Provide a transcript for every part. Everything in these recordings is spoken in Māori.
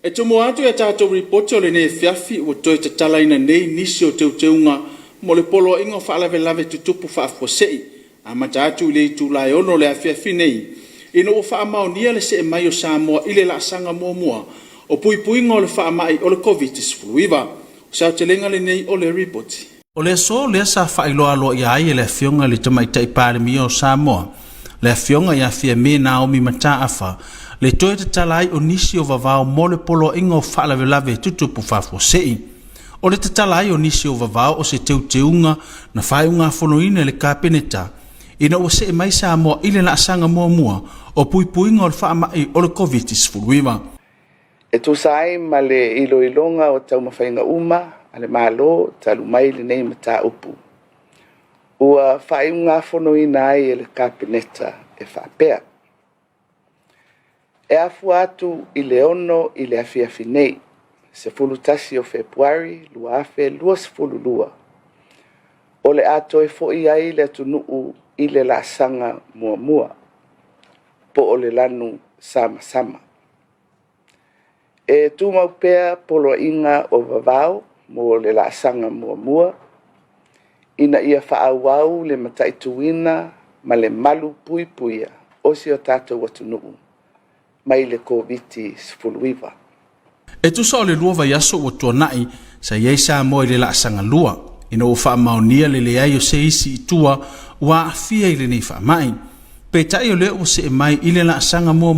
E tumo atu e tātou ripoti o le ne fiafi o toi te talaina nei nisi o teunga mo le polo ingo whaalave tutupu whaafosei. A mata atu le tu lai ono le a fiafi nei. Ino o whaamaunia le se e mai o Samoa ile la sanga mua o puipuinga o le whaamai o le COVID-19. Sao te lenga le nei o le ripoti. O le so le sa whailoa lo i ai le fionga le tamaita i pāre mi o Samoa. Le fionga i a fia me na o mi mata afa. Le toe te talai o nisi o vavao mo le polo ingo whaalave tutupu whaafosei. O le te talai o nisi o vavao o se teunga na whaiunga whonoina le kāpeneta. Ina o se e mai Samoa ile na asanga mua o puipuinga o le whaamai o le COVID-19. E tu sai ma le iloilonga o tau mawhainga uma, ale malo talu mai le nei mata upu. Ua whaiunga whonoina ai e le kāpeneta e whaapea. E afu atu i le ono i le afiafi nei, se fulutasi o Februari, lua afe, lua se fululua. O le ato e fo i ai le atunuu i le la sanga mua, po o le lanu sama. E tu maupea polo inga o vavao, mo le la sanga mua, ina ia whaawau le mataituina ma le malu puipuia, o si o tato watunuu. Mai le COVID-19. E tu sa o le lua vai aso o tuanai sa iei Samoa i le la sanga lua. Ina o whaamaunia le leai o se isi i tua ua afia i le nei whaamai. Pe tai o le o se e mai i le la sanga mua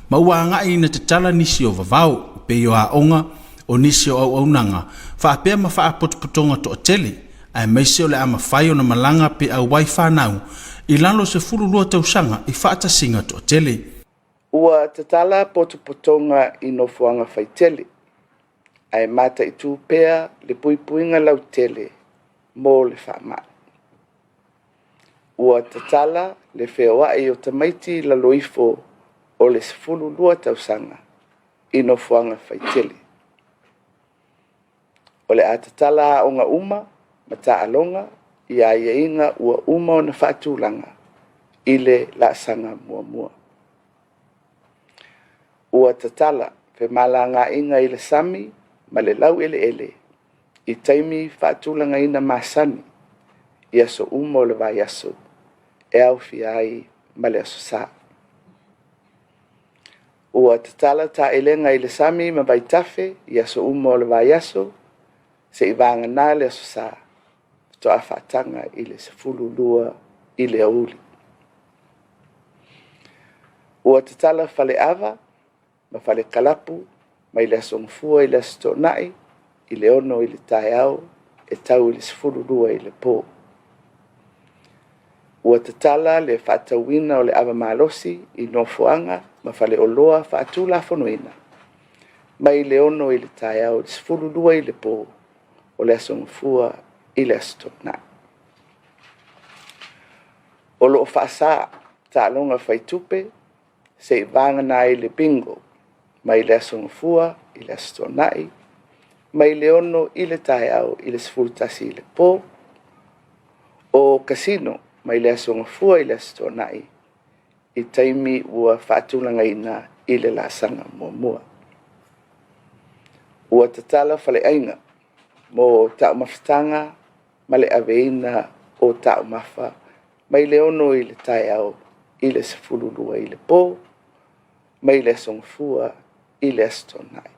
ma ua ngai ina te tala nisi o vavau. Pe i o aonga o nisi o au nanga. Whaapea ma whaapotopotonga to o tele. Ai meise o le ama whai o na malanga pe au wai whanau. I lalo se fulu lua tausanga i whaata singa to o tele. Ua tatala potopotonga i no fuanga faitele. Ai mata i tu pea le puipuinga lau tele mo le whaama. Ua tatala le whewa e o tamaiti la loifo o le sefulu lua tausanga i no fuanga faitele. O le a tatala a onga uma, mata alonga, i a inga ua uma o na whaatulanga i le la sanga mua. Ua tatala, fe malanga inga i le sami, ma le lau ele, i taimi whaatulanga ina masani, i aso umo le vai aso, e au fiai ma le aso sa. Ua tatala ta elenga i le sami ma vai tafe, i aso umo le vai aso, se i vanga na le aso sa, to a whaatanga i le sefulu lua i le auli. Ua tatala fale ava, ma fale kalapu, ma i le asongfua i le astonai, i le ono i le taiao, e tau i le sefulu lua i le pō. Ua tatala le whaatauina o le awa malosi i nofoanga, ma fale oloa whaatula fonoina, ma i le ono i le taiao, i le sefulu lua i le pō, o le asongfua i le astonai. O loo whaasa, ta alonga whaitupe, se i vangana i le bingo, mai le asongfua i le astonai, mai le ono i le taiao i le sefulutasi i le pō, o kasino mai le asongfua i le astonai, i taimi ua whaatulanga ina i le lasanga mua. Ua tatala fale ainga, mo tau mawhitanga, ma le aveina o tau mafa, mai le ono i le taiao i le sefululua i le pō, mai le asongfua i le astonai.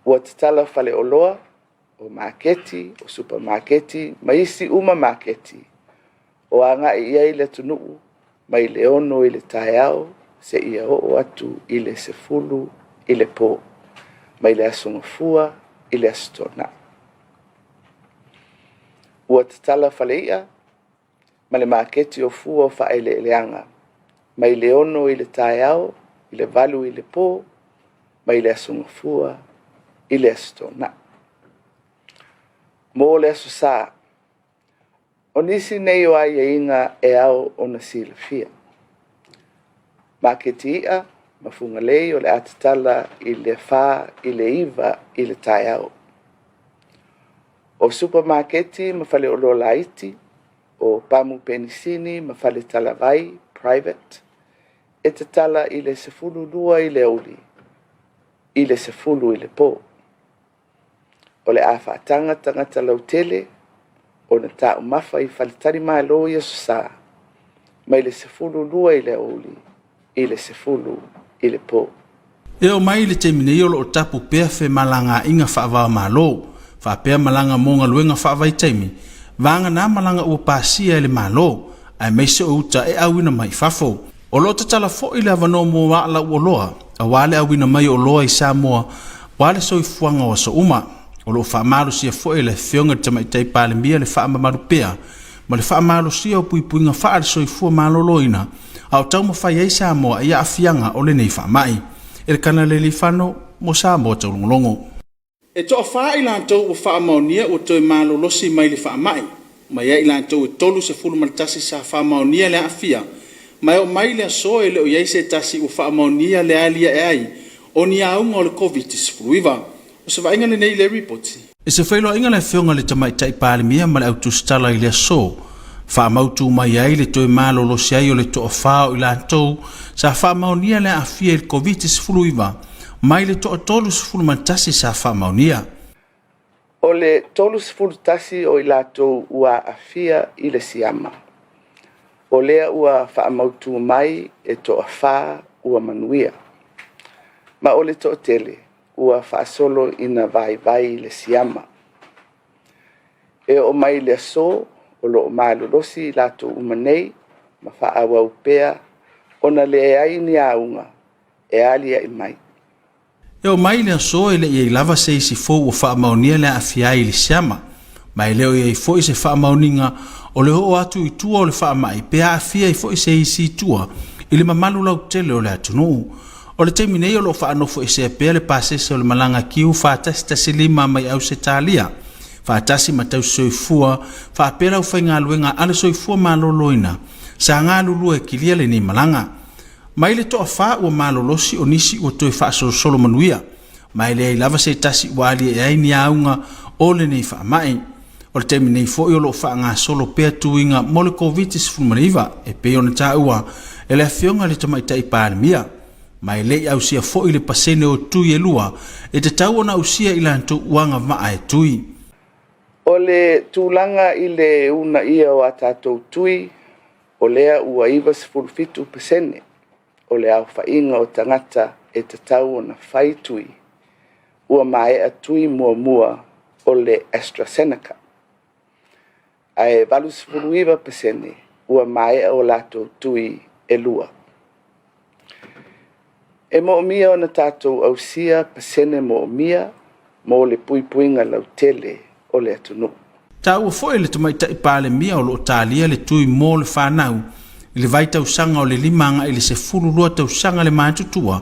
Ua tatala fale oloa, o marketi, o supermarketi, ma isi uma marketi, o anga i ai le tunuu, mai le ono i le taiao, se ia o atu i le sefulu i le pō, mai le asongfua i le astonai. Ua tatala fale ia, ma le marketi o fua o whaele eleanga, mai le ono i le taiao, i le valu i le pō, mai le asongfua i le astona. Mo le aso sa, o nisi nei o ai inga e au o na silafia. Maketi ia, mafunga lei o le atatala i le wha, i le iwa, i le taiao. O supermarketi mawhale o lola iti, o pamu penisini mawhale talavai, private, e te tala i le sefulu lua i le auli, i le sefulu i le pō. O le a whaatanga tangata lau tele, o na tā umafa i whalitari malo i asusā, mai le sefulu lua i le oli, i le sefulu i le pō. E o mai le temine o lo tapu pea fe malanga inga whaavao malo, wha pea malanga monga luenga whaavai teimi, vanga na malanga ua pasia le malo, ai meise o uta e awina mai fafo. O lo tatala fo i le avano mo waala ua loa, a wale awina mai o loa i Samoa, wale soifuanga o sa uma, o lo whaamaru sia fo i le whionga tamaitai pale mia le whaamamaru pea, ma le whaamaru sia o puipuinga whaare soifua maloloina, au tau mawhai ei Samoa ia afianga o le nei whaamai. E kana le lifano mo Samoa taulongolongo. E toa wha i lantou o whaamaunia o toi malolosi mai le whaamai, mai e i lantou e tolu se fulu maritasi sa whaamaunia le afia, mai o mai le so e le o iei se tasi o whaamaunia le alia e ai, o ni aunga o le COVID-19. O se vainga le nei le reporti. E se whailo inga le whionga le tamaitai pāle mia ma le autustala i le so, whaamautu mai ai le toi malolosi ai o le toa whao i lantou, sa whaamaunia le afia i le COVID-19, mai le toa tolu se fulu maritasi sa whaamaunia. O le tolu se fulu tasi o i latou ua afia i le siama. O lea ua whaamautu mai e toa wha ua manuia. Ma o le toa tele ua whaasolo ina vai le siama. E o mai le so o lo malolosi latou umanei ma whaawa upea ona le ai ni aunga e alia i mai. E o mai lea so e le i lava se isi fōu o whaamaunia le afia i le siama. Mai leo i fōi se whaamauninga o le ho atu i tua o le whaamai pea afia i fōi se isi tua i le mamalu lau tele o le atunu. O le teiminei o lo whaanofo e se pea le pasese o le malanga kiu whaatasi tasi lima mai au se talia. Whaatasi matau soifua, whaapera u whainga luenga ale soifua maloloina. Sa ngā lulu e kilia le ni malanga. Mai le toa wha ua malolosi o nisi ua toi wha solo manuia. Mai le ai lava se tasi wali e ai ni aunga o le nei wha mai. O le temi nei fo i o lo wha ngā solo pea tuinga mo le COVID-19 e peo na tā ua e le awhionga le tamaitai pānemia. Mai le au sia fo i le pasene o tui e lua e te tau ona usia i lanto uanga maa e tui. O le tūlanga i le una ia o atatou tui, o lea ua iwa 15% o le au whainga o tangata e te tau ona whai tui, ua mai a tui mua o le AstraZeneca. Ai valu 15% ua mai o lato tui e lua. E mo mia o na tātou au sia pasene mo mia mo le puipuinga lau tele o le atunu. Ta ua foe le tamaitai pāle mia o lo talia le tui mō le whanau i le vai tausanga o le limanga i le se furulua tausanga le mātutua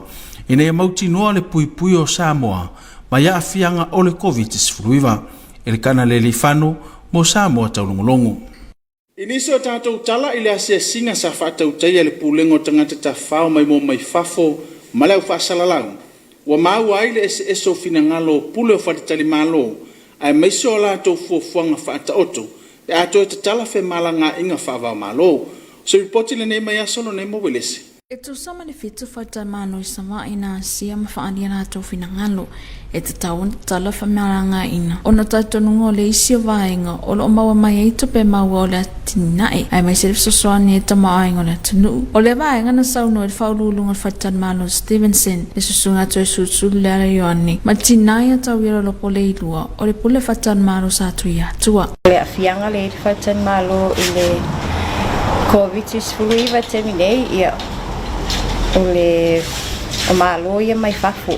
i nei mauti noa le puipui o Samoa ma ia afianga o le COVID-19 i le kana le lifano mo Samoa taulongolongo. Inisi o tātou tala i le asia singa sa whaatautai le pūlengo tangata ta whao mai mo mai fafo ma leu whaasalalau. Wa mau ai le ese o fina ngalo pule o wharitali malo ai meisi o lātou fuafuanga whaata oto e ato e tatala whe malanga inga whaavao malo. So ripoti le nei mai asolo nei mo welesi. E tu sama le fitu whaita mano i sama ina sia ma whaania nātou fina ngalo e te tau tala whamaranga ina. O na taitonunga o le isi o vaenga o lo maua mai eito pe maua o le atinae ai mai serif sosoani e tama ainga o le atunu. O le vaenga na sauno e whaululunga whaita mano Stevenson le susunga toi sutsulu le ara yoani. Ma tinai a tau ira lopo le ilua o le pule whaita mano sa tui atua. Le afianga le whaita mano i le COVID-19 teminei ia o le o malo ia mai fafo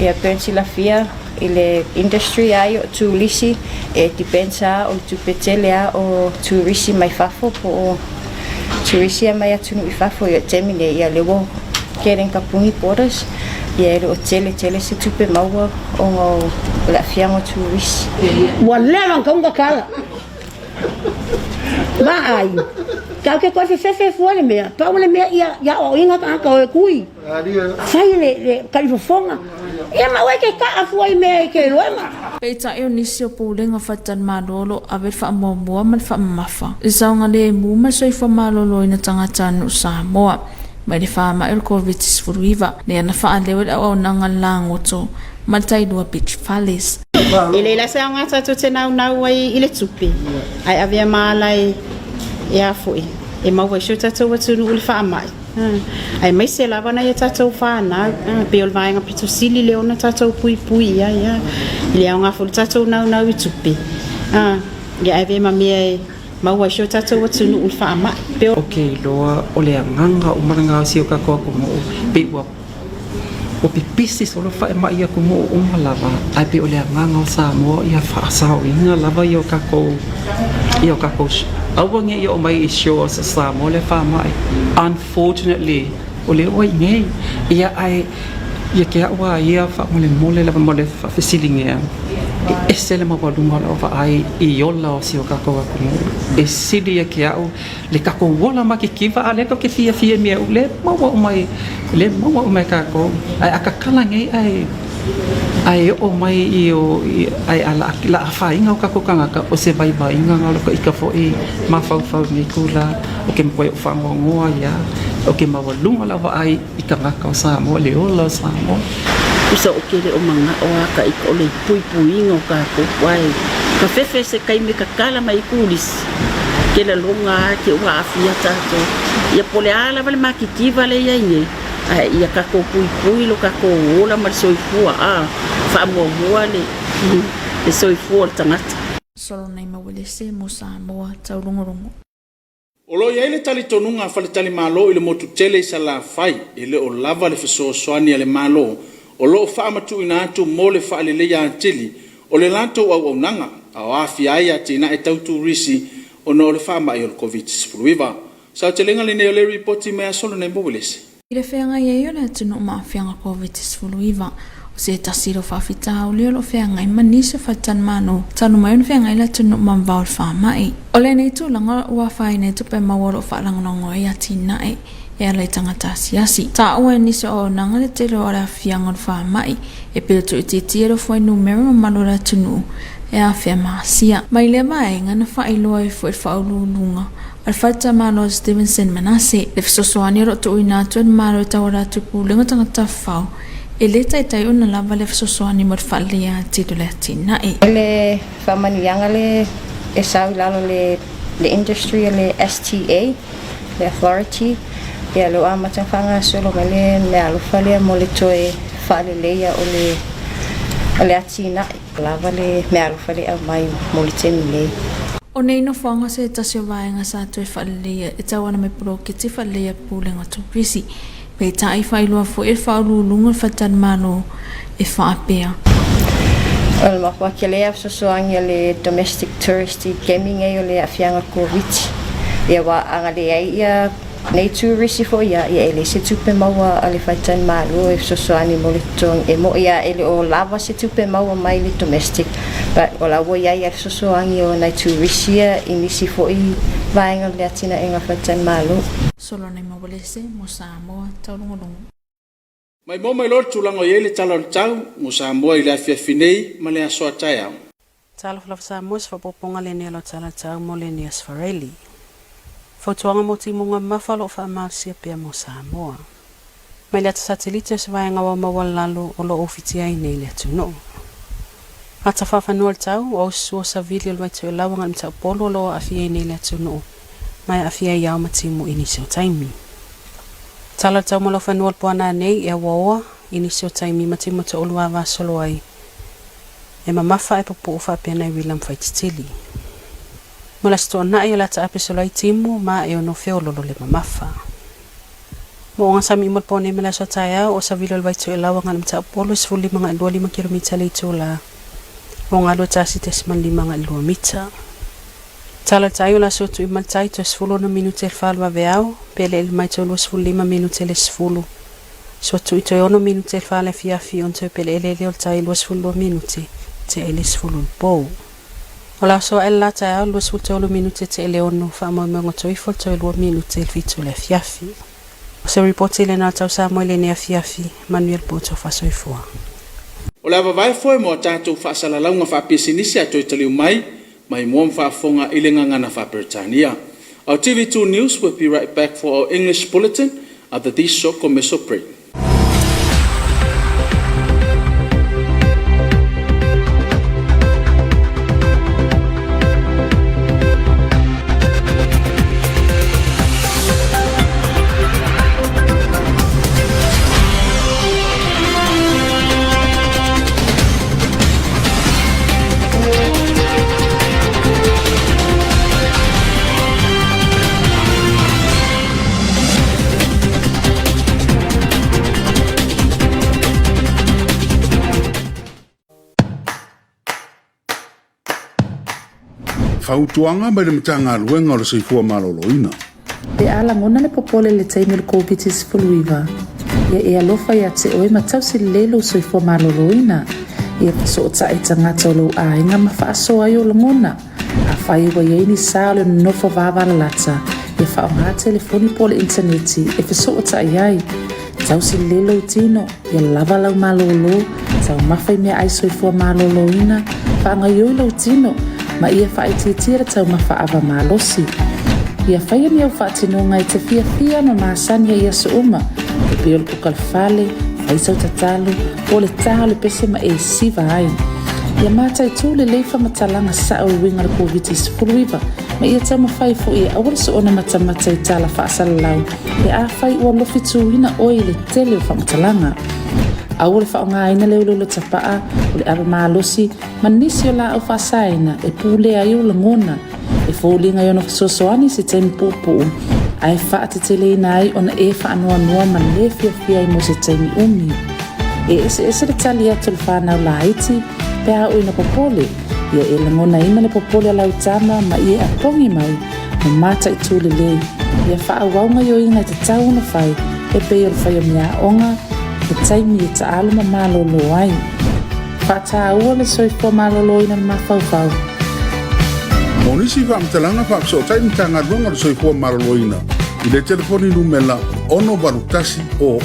ia pensi la fia i le industry ai o tulisi e dipensa o tupetelea o turisi mai fafo po turisi mai atunu i fafo ia temine ia lewo keren kapungi borders ia le tele se tupe maua o la fia o turisi wala ngonga kala ba ai ka ke ko fe fo le mea pa le mea ia o inga ka o kui fai le kalifonga ia ma we ke ka fo i mea ke loema peita e nisi o pulenga fatan malolo ave fa mo man fa mafa isaunga le mu ma soi fa malolo ina tangata no Samoa mai le whaama e COVID-19 le ana wha lewe au nanga langoto maltai dua beach palace. I le la sa nga tatou te nau ai i le tupi. Ai avea malai e afui. E maua shu tatou watu ulu whaamai. Ai mai se lava na ia tatou whanau. Pe ol vaenga pito sili le ona tatou pui pui ia. I le au ngafulu tatou nau i tupi. Ia avea mamia e maua shu tatou watu ulu whaamai. Okay, loa o le nganga o maranga si o kako ko mo. Pe wa o pipisi solo fa e mai ko mo o malava ai pe o le nganga o Samoa ia fa sa o inga lava yo kako awa nge yo mai show sa Samoa le fa mai unfortunately o le o nge ia ai ia ke wa ia fa mo le lava mo le fa fisilinga e se le mo lunga lava ai I yola o si o kako ko mo e sidi ia ke au le kako wola ma ki kiva ale ko ke fia me le mo mai kako ai akakala ngai ai o mai I o ai ala la fa inga o kako kanga o se bai inga ngalo ko ika fo e ma fa ni kula o ke mo fa ngoa ya o ke ma walunga lava ai ika ngaka o Samoa le ola Samoa Isa o kele o manga o aka ika o le pui ngo kako wai ka fefe se kai me kakala mai kulis ke la longa ke wa afia tato ia pole ala vale makitiva le ia inge ia kako pui lo kako ola mar soifua fa mo le soifua tangata Solo nei mawele se mo Samoa taulogologo. O lo ia le tali tonunga fale tali malo I le motu tele sa la fai ele o lava le fesoasoani le malo o lo whaamatu ina atu mo le wha le leia antili o le lanto au nanga a o afi aia tina e tautu risi o no le whaama I o COVID-19. Sa te lenga le neo le ripoti mea solo nei mawelese. I le whenga ia le tino maa whenga COVID-19 o se tasiro whawhita o leo lo whenga I manise whatan mano tanu mai un whenga I le tino maa wawal whamai. O le nei tu langa ua whai nei tupe mawalo whalangonongo ia tina e alai tangata siasi. Ta ua nise o nanga le te roa rea whiangon whamai e pilotu I titi ero fwai numero mamalo rea tunu e a whea maasia. Mai le mai ngana whai loa I fwai whaululunga. Al fata malo Stevenson manase le fisosoani ro to ina tu maro e tawara tupu lengo tangata whau e le tai una lava le fisosoani mo falia tito le tina le famanianga le e sau lalo le industry le STA le authority e lo amata fanga solo mele me alu falia mo le toe fale leia o le atina lava le me alu falia mai mo le temile O nei no whanga se tasio vaenga sa tue whalea e tawana me pro ke te whalea pūlenga tu risi. Pei tai whailua fo e whaululunga whatan mano e whaapea. O mapua ke lea sosoangi le domestic touristy gaming e o le awhianga COVID. Ia wa anga le ia nei tu risi fo ia e le se tupe maua a le whaitan malo e sosoani mo le tong e mo ia e le o lava se tupe maua mai le domestic. But o la wo ia sosoangi o nei tu risi I nisi fo I vaenga le atina e ngā whaitan malo. Solo nei mawalese mo Samoa taulogologo. Mai mo mai lor tulango ye le talo tau mo Samoa I le afia finei ma le asoa tai au. Talo flav Samoa se whapoponga le nea lo tala tau mo le nea sfareli. Fautuanga mo timunga mawhalo wha amasia pia mo Samoa. Mai le ata satelite se vaenga wa mawalalo o lo ofiti ai nei le atuno. Ata whawhanua le tau o sua sa vili o lwaitu e lawanga mta polo lo afia ai nei le atuno. Mai afia iau matimu inisio taimi. Tala tau mo lo whanua le puana nei e waoa inisio taimi matimu ta olua wa solo ai. E mamafa e popo ufa pia nei William Faititili. Mula stoa na e lata apisolai timu ma e ono feo lolo le mamafa. Mo nga sami imol po ne mela so taya o sa vilo lwaitu e lawanga mta polo sifuli mga 2 kilomita le itola. Mo nga lo tasi tesman 5 mita. Tala tayo la sotu I maltai to sfulu na minute falwa veao, pele il mai tolo sfulu 5 minute le sfulu. Sotu ito yono minute fala fiafi onto pele ele le oltai lo sfulu minute, te ele sfulu po. Ola so ella tayo lo sfulu minute te ele ono fa mo mo to ifo to lo minute il fitu le fiafi. Se report ile na tau sa mo ile ne fiafi, Manuel Poto fa so ifo. Ola va vai foi mo tatu fa sala launga fa pisinisi ato italiu mai mo whaafonga I le ngangana wha Britania. Our TV2 News will be right back for our English bulletin Ada diso komeso pray. Fautuanga mai le matanga luenga o le seifua maloloina. Te alangona le popole le taimi le Komiti Faamisionare. Ia e alofa ia te oe matau si lelo seifua maloloina. Ia so ta e tangata o lo ainga mawhaaso ai o langona. A whai wa yeini sa le nofo vāwala lata. Ia whaonga telefoni pole interneti e fiso ta ai. Tau si lelo tino, ia lava lau malolo. Tau mawhai mea ai seifua maloloina. Whaanga yoi lau tino. Ma ia whaititira tau mawhaawa malosi. Ia whaia ni au whaatinonga i te fia ma maasania ia so uma. Te pio le pukalwhale, whaisau tatalu, o le taha le pese ma e siva ai. Ia mātai tū le leifa matalanga sa au winga le Komiti Faamisionare. Ma ia tau mawhai fo ia awara so ona matamata i tala whaasala lau. Ia a whai ua lofi tūhina oi le tele o whamatalanga. Au le whaonga aina leo le tapaa o le aba malosi ma nisi o la au whaasaina e pūle ai o langona e fōlinga i ono sosoani se taimi pōpō ai wha te tele ina ai ona e whaanoa noa ma le fia i mo se taimi umi e ese le tali atu le whanau la haiti pe a oi na popole ia e langona ina le popole a lau tama ma ia a pongi mai ma mata i tūle le ia wha au waunga i o inga i te tau na whai e pe o le whai o mea onga e taimi e ta aluma malolo ai. Whata ua le soifua malolo ina mawhauwhau. Monisi whaamtalanga whaapso taimi tanga runga le soifua maloloina. I le telefoni numela ono barutasi o.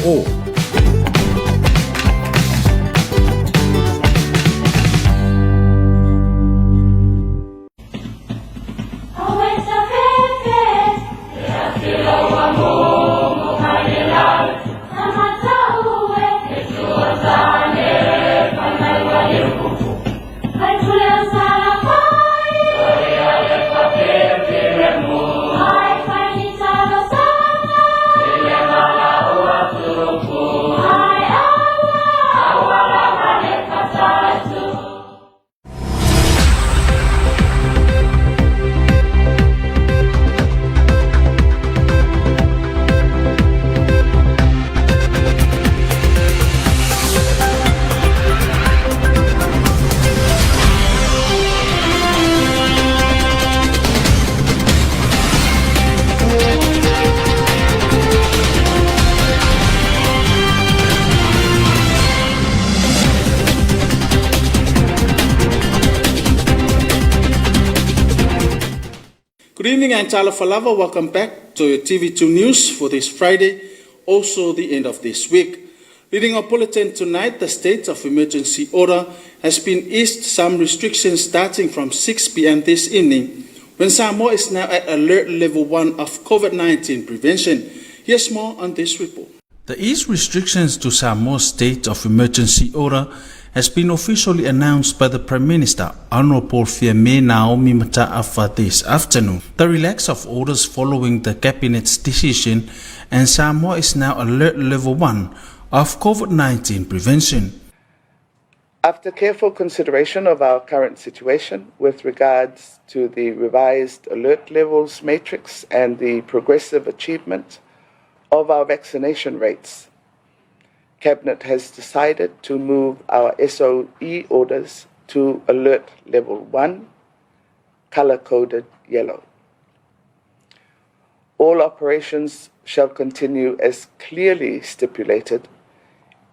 Good evening and Tala Falava. Welcome back to your TV2 News for this Friday, also the end of this week. Leading our bulletin tonight, the state of emergency order has been eased some restrictions starting from 6 p.m. this evening, when Samoa is now at alert level 1 of COVID-19 prevention. Here's more on this report. The eased restrictions to Samoa's state of emergency order has been officially announced by the Prime Minister, Honourable Naomi Mata'afa, this afternoon. The relax of orders following the Cabinet's decision, and Samoa is now alert level 1 of COVID-19 prevention. After careful consideration of our current situation with regards to the revised alert levels matrix and the progressive achievement of our vaccination rates, Cabinet has decided to move our SOE orders to alert level 1, color-coded yellow. All operations shall continue as clearly stipulated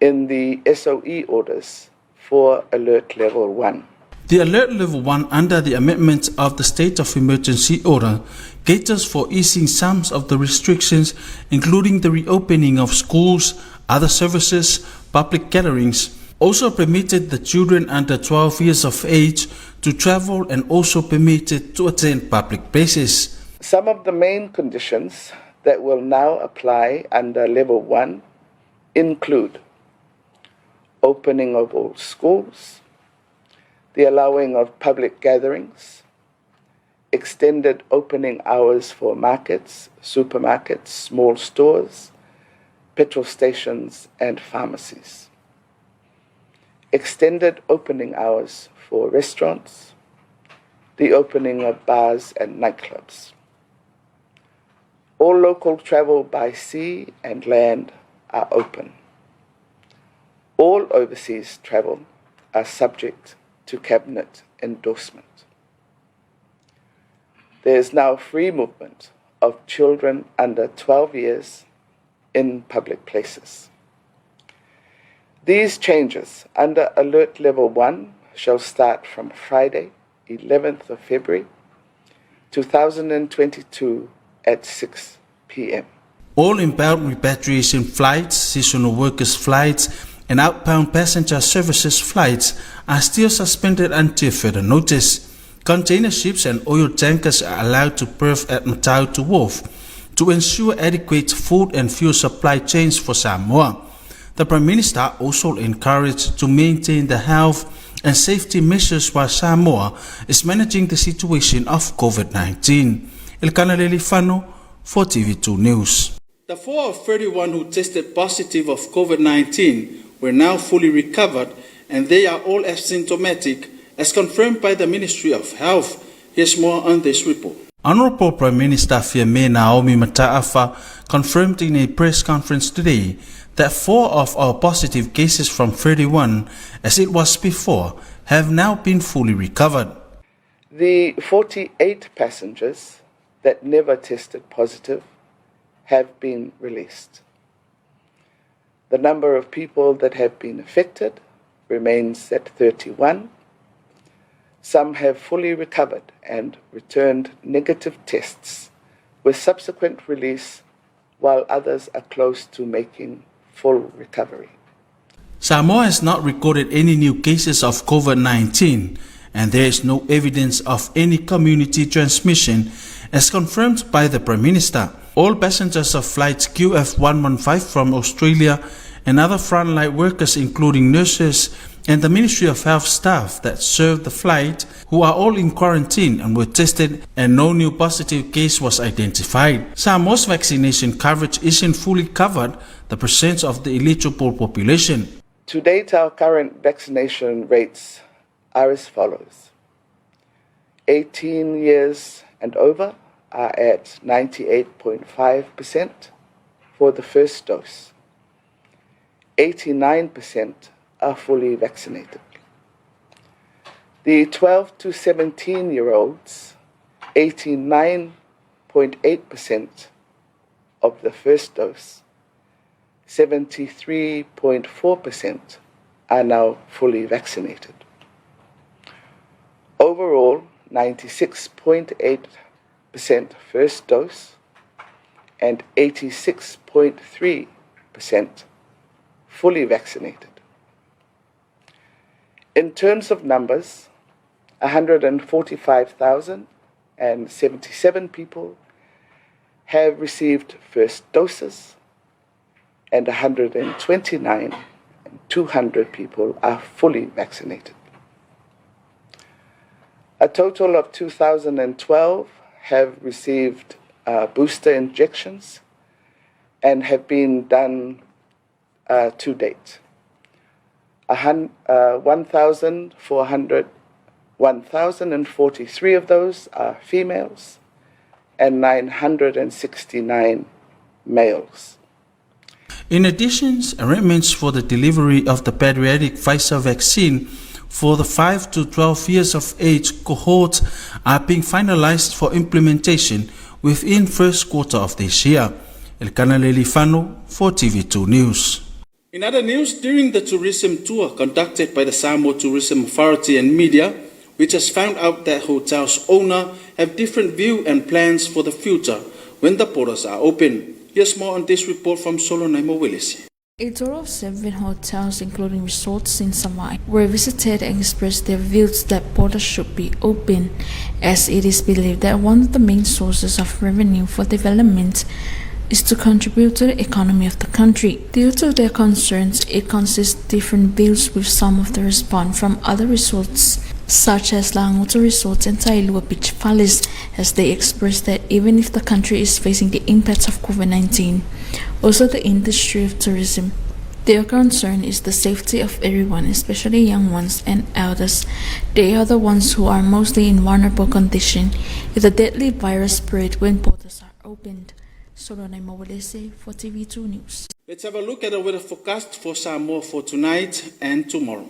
in the SOE orders for alert level 1. The alert level 1 under the amendment of the state of emergency order caters for easing some of the restrictions, including the reopening of schools, other services, public gatherings. Also permitted the children under 12 years of age to travel and also permitted to attend public places. Some of the main conditions that will now apply under Level 1 include opening of all schools, the allowing of public gatherings, extended opening hours for markets, supermarkets, small stores, petrol stations, and pharmacies, extended opening hours for restaurants, the opening of bars and nightclubs. All local travel by sea and land are open. All overseas travel are subject to cabinet endorsement. There is now free movement of children under 12 years in public places. These changes under Alert Level 1 shall start from Friday, 11th of February, 2022 at 6 p.m. All inbound repatriation flights, seasonal workers flights, and outbound passenger services flights are still suspended until further notice. Container ships and oil tankers are allowed to berth at Matautu Wharf to ensure adequate food and fuel supply chains for Samoa. The Prime Minister also encouraged to maintain the health and safety measures while Samoa is managing the situation of COVID-19. Elkana Lelifano for TV2 News. The 4 of 31 who tested positive of COVID-19 were now fully recovered, and they are all asymptomatic, as confirmed by the Ministry of Health. Here's more on this report. Honourable Prime Minister Fiame Naomi Mataafa confirmed in a press conference today that 4 of our positive cases from 31, as it was before, have now been fully recovered. The 48 passengers that never tested positive have been released. The number of people that have been affected remains at 31. Some have fully recovered and returned negative tests with subsequent release, while others are close to making full recovery. Samoa has not recorded any new cases of COVID-19, and there is no evidence of any community transmission, as confirmed by the Prime Minister. All passengers of flights QF115 from Australia and other frontline workers, including nurses and the Ministry of Health staff that served the flight, who are all in quarantine and were tested, and no new positive case was identified. Samoa's vaccination coverage isn't fully covered the percent of the eligible population. To date, our current vaccination rates are as follows. 18 years and over are at 98.5% for the first dose. 89% are fully vaccinated. The 12 to 17-year-olds, 89.8% of the first dose, 73.4% are now fully vaccinated. Overall, 96.8% first dose and 86.3% fully vaccinated. In terms of numbers, 145,077 people have received first doses, and 129,200 people are fully vaccinated. A total of 2,012 have received booster injections and have been done to date. 1,043 of those are females and 969 males. In addition, arrangements for the delivery of the pediatric Pfizer vaccine for the 5 to 12 years of age cohort are being finalized for implementation within first quarter of this year. Elkana Lelifano for TV2 News. In other news, during the tourism tour conducted by the Samoa Tourism Authority and media, which has found out that hotels' owners have different view and plans for the future when the borders are open. Here's more on this report from Solonemo Willisi. A total of 7 hotels, including resorts in Samoa, were visited and expressed their views that borders should be open, as it is believed that one of the main sources of revenue for development is to contribute to the economy of the country. Due to their concerns, it consists different bills with some of the response from other resorts, such as Langoto Resort and Tailua Beach Palace, as they expressed that even if the country is facing the impacts of COVID-19, also the industry of tourism, their concern is the safety of everyone, especially young ones and elders. They are the ones who are mostly in vulnerable condition if the deadly virus spread when borders are opened. Solonai Mawalese for TV2 News. Let's have a look at the weather forecast for Samoa for tonight and tomorrow.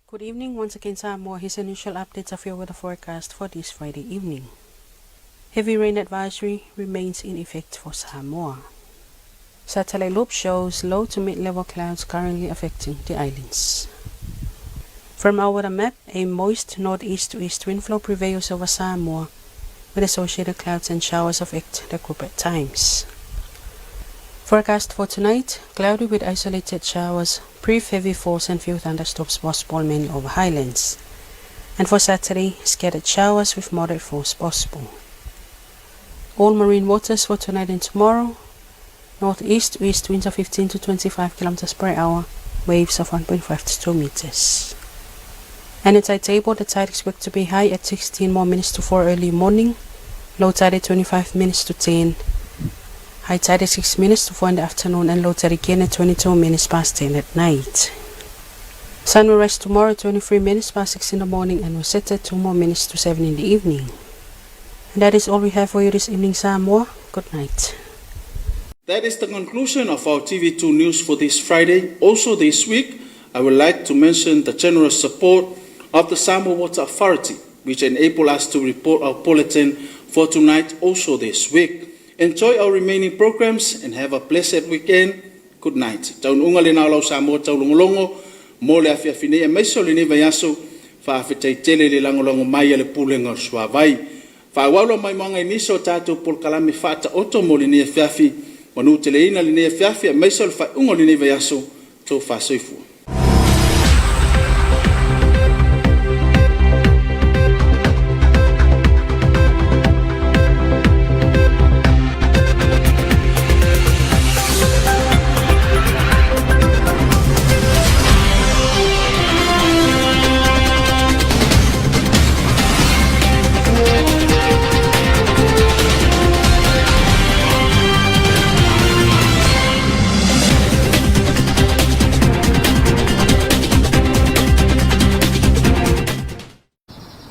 Good evening once again, Samoa. Here's initial updates of your weather forecast for this Friday evening. Heavy rain advisory remains in effect for Samoa. Satellite loop shows low to mid-level clouds currently affecting the islands. From our weather map, a moist northeast to east wind flow prevails over Samoa, with associated clouds and showers affect the group at times. Forecast for tonight, cloudy with isolated showers, brief heavy falls and few thunderstorms possible mainly over highlands. And for Saturday, scattered showers with moderate falls possible. All marine waters for tonight and tomorrow, northeast to east winds of 15 to 25 km per hour, waves of 1.5 to 2 meters. And in tide table, the tide expected to be high at 16 more minutes to 4 early morning, low tide at 25 minutes to 10, high tide at 6 minutes to 4 in the afternoon, and low tide again at 22 minutes past 10 at night. Sun will rise tomorrow at 23 minutes past 6 in the morning and will set at 2 more minutes to 7 in the evening. And that is all we have for you this evening, Samoa. Good night. That is the conclusion of our TV2 news for this Friday. Also this week, I would like to mention the generous support of the Samoa Water Authority, which enable us to report our bulletin for tonight also this week. Enjoy our remaining programs and have a blessed weekend. Good night. Taun unga le nao lau Samoa Taulogologo, mo le afiafine e maiso le neva yaso, fa afetai tele le langolongo mai le pulenga suavai. Fa walo mai manga iniso tato pol kalame fata oto mo le ni afiafi, Wanu teleina linea fiafia maisol fa ungo linea yaso to fa soifu.